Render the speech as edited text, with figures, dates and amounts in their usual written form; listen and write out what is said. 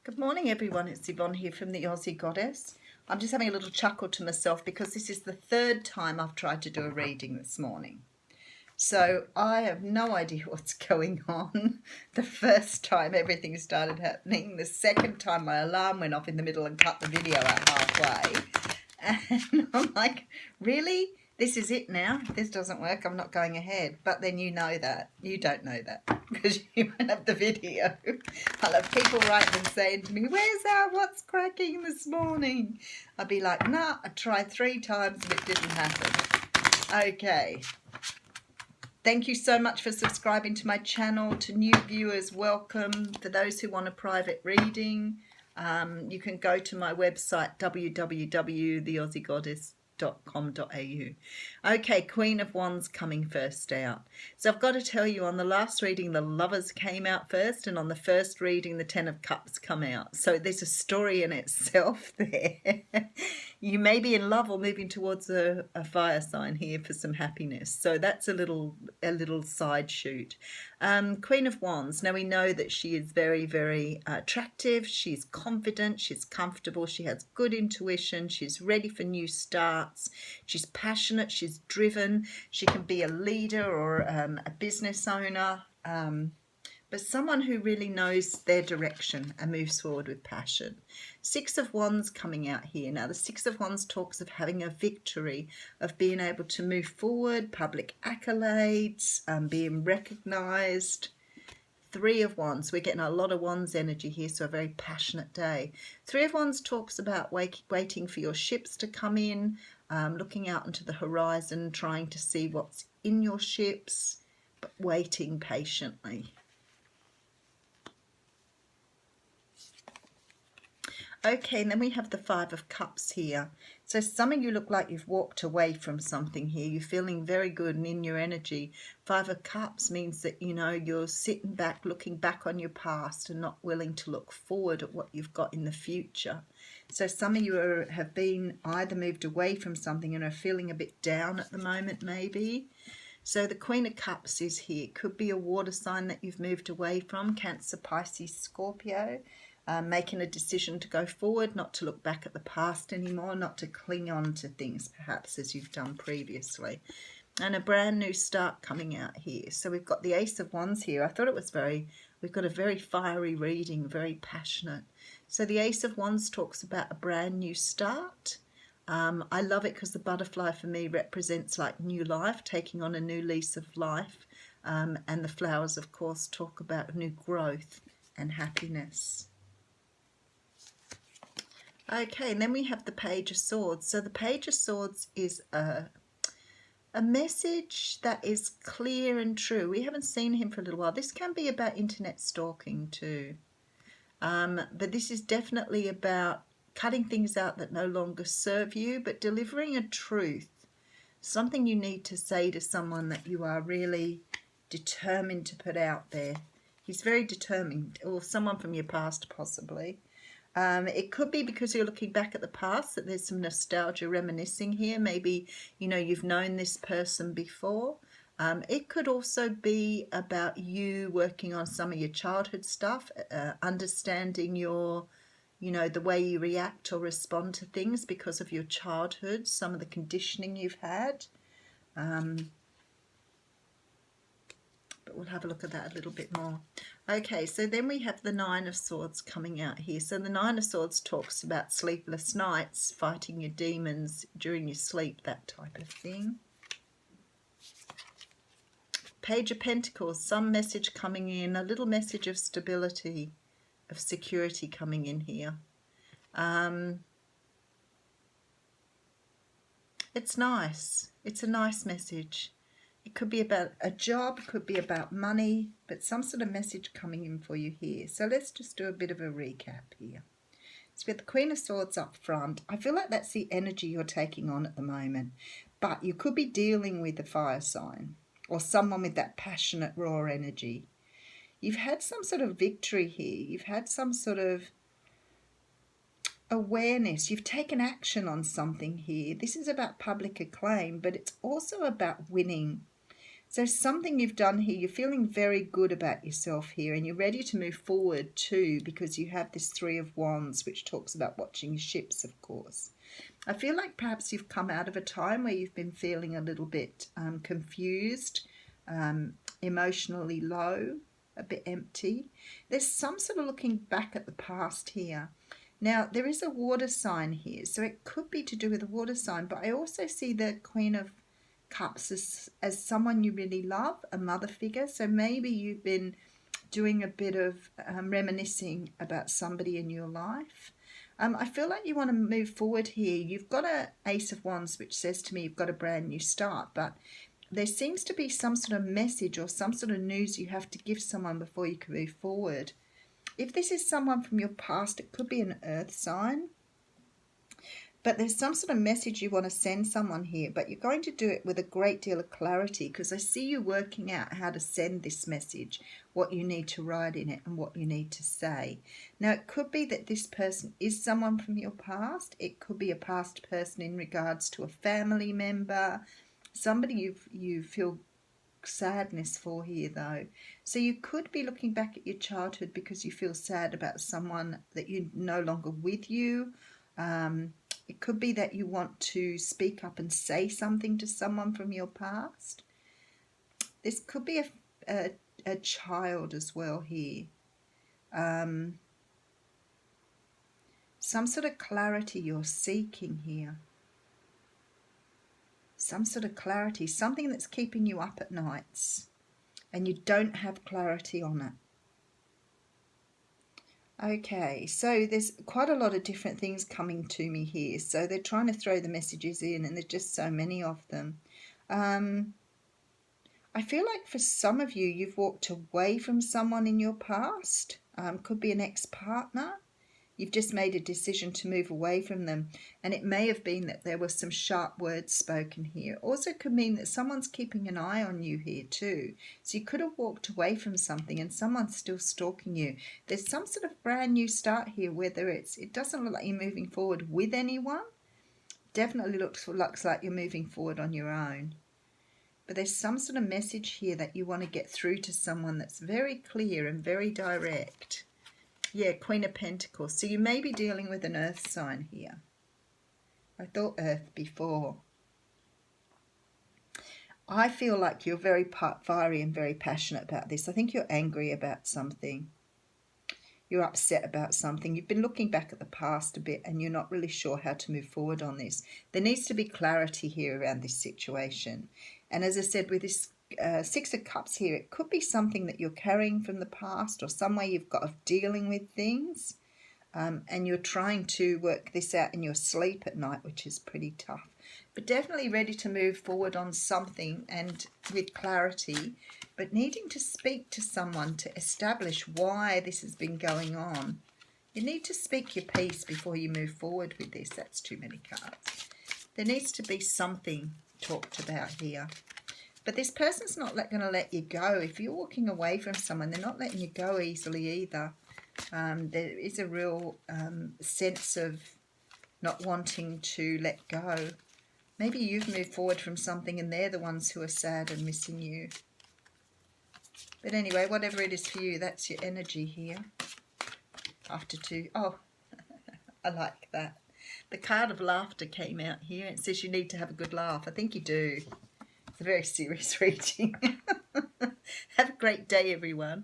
Good morning, everyone. It's Yvonne here from the Aussie Goddess. I'm just having a little chuckle to myself because this is the third time I've tried to do a reading this morning. So I have no idea what's going on. The first time everything started happening. The second time my alarm went off in the middle and cut the video out halfway. And I'm like, really? This is it now? If this doesn't work, I'm not going ahead. But then you know that. You don't know that because you won't have the video. I'll have people writing and saying to me, where's our what's cracking this morning? I'll be like, nah, I tried 3 times and it didn't happen. Okay. Thank you so much for subscribing to my channel. To new viewers, welcome. For those who want a private reading, you can go to my website www.theaussiegoddess.com.au. Okay, Queen of Wands coming first out. So I've got to tell you, on the last reading the Lovers came out first, and on the first reading the Ten of Cups come out. So there's a story in itself there. You may be in love or moving towards a fire sign here for some happiness. So that's a little side shoot. Queen of Wands. Now we know that she is very, very attractive. She's confident. She's comfortable. She has good intuition. She's ready for new starts. She's passionate. She's driven. She can be a leader or a business owner. But someone who really knows their direction and moves forward with passion. Six of Wands coming out here. Now, the Six of Wands talks of having a victory, of being able to move forward, public accolades, being recognised. Three of Wands. We're getting a lot of Wands energy here, so a very passionate day. Three of Wands talks about waiting for your ships to come in, looking out into the horizon, trying to see what's in your ships, but waiting patiently. Okay, and then we have the Five of Cups here. So some of you look like you've walked away from something here. You're feeling very good and in your energy. Five of Cups means that, you know, you're sitting back, looking back on your past and not willing to look forward at what you've got in the future. So some of you have been either moved away from something and are feeling a bit down at the moment, maybe. So the Queen of Cups is here. Could be a water sign that you've moved away from, Cancer, Pisces, Scorpio. Making a decision to go forward, not to look back at the past anymore, not to cling on to things perhaps as you've done previously. And a brand new start coming out here. So we've got the Ace of Wands here. I thought it was we've got a very fiery reading, very passionate. So the Ace of Wands talks about a brand new start. I love it because the butterfly for me represents like new life, taking on a new lease of life. And the flowers, of course, talk about new growth and happiness. Okay, and then we have the Page of Swords. So the Page of Swords is a message that is clear and true. We haven't seen him for a little while. This can be about internet stalking too. But this is definitely about cutting things out that no longer serve you, but delivering a truth. Something you need to say to someone that you are really determined to put out there. He's very determined, or someone from your past possibly. It could be because you're looking back at the past, that there's some nostalgia reminiscing here. Maybe, you know, you've known this person before. It could also be about you working on some of your childhood stuff, understanding your, you know, the way you react or respond to things because of your childhood, some of the conditioning you've had. But we'll have a look at that a little bit more. Okay, so then we have the Nine of Swords coming out here. So the Nine of Swords talks about sleepless nights, fighting your demons during your sleep, that type of thing. Page of Pentacles, some message coming in, a little message of stability, of security coming in here. It's nice. It's a nice message. It could be about a job, could be about money, but some sort of message coming in for you here. So let's just do a bit of a recap here. So we have the Queen of Swords up front. I feel like that's the energy you're taking on at the moment. But you could be dealing with a fire sign or someone with that passionate, raw energy. You've had some sort of victory here. You've had some sort of awareness. You've taken action on something here. This is about public acclaim, but it's also about winning. So something you've done here, you're feeling very good about yourself here, and you're ready to move forward too, because you have this Three of Wands, which talks about watching ships, of course. I feel like perhaps you've come out of a time where you've been feeling a little bit confused, emotionally low, a bit empty. There's some sort of looking back at the past here. Now, there is a water sign here, so it could be to do with a water sign, but I also see the Queen of Cups as someone you really love, a mother figure. So maybe you've been doing a bit of reminiscing about somebody in your life. I feel like you want to move forward here. You've got an Ace of Wands, which says to me you've got a brand new start, but there seems to be some sort of message or some sort of news you have to give someone before you can move forward. If this is someone from your past, it could be an earth sign. But there's some sort of message you want to send someone here, but you're going to do it with a great deal of clarity, because I see you working out how to send this message, what you need to write in it and what you need to say. Now, it could be that this person is someone from your past. It could be a past person in regards to a family member, somebody you feel sadness for here though. So you could be looking back at your childhood because you feel sad about someone that you're no longer with you. It could be that you want to speak up and say something to someone from your past. This could be a child as well here. Some sort of clarity you're seeking here. Some sort of clarity, something that's keeping you up at nights and you don't have clarity on it. Okay, so there's quite a lot of different things coming to me here. So they're trying to throw the messages in and there's just so many of them. I feel like for some of you, you've walked away from someone in your past. Could be an ex-partner. You've just made a decision to move away from them. And it may have been that there were some sharp words spoken here. Also could mean that someone's keeping an eye on you here too. So you could have walked away from something and someone's still stalking you. There's some sort of brand new start here, whether it doesn't look like you're moving forward with anyone. Definitely looks like you're moving forward on your own. But there's some sort of message here that you want to get through to someone that's very clear and very direct. Yeah, Queen of Pentacles. So you may be dealing with an earth sign here. I thought earth before. I feel like you're very fiery and very passionate about this. I think you're angry about something. You're upset about something. You've been looking back at the past a bit and you're not really sure how to move forward on this. There needs to be clarity here around this situation. And as I said, with this Six of Cups here, it could be something that you're carrying from the past or some way you've got of dealing with things, and you're trying to work this out in your sleep at night, which is pretty tough. But definitely ready to move forward on something and with clarity, but needing to speak to someone to establish why this has been going on. You need to speak your piece before you move forward with this. That's too many cards. There needs to be something talked about here. But this person's not going to let you go. If you're walking away from someone, they're not letting you go easily either. There is a real sense of not wanting to let go. Maybe you've moved forward from something and they're the ones who are sad and missing you. But anyway, whatever it is for you, that's your energy here. After two. Oh, I like that. The card of laughter came out here. It says you need to have a good laugh. I think you do. It's a very serious reading. Have a great day, everyone.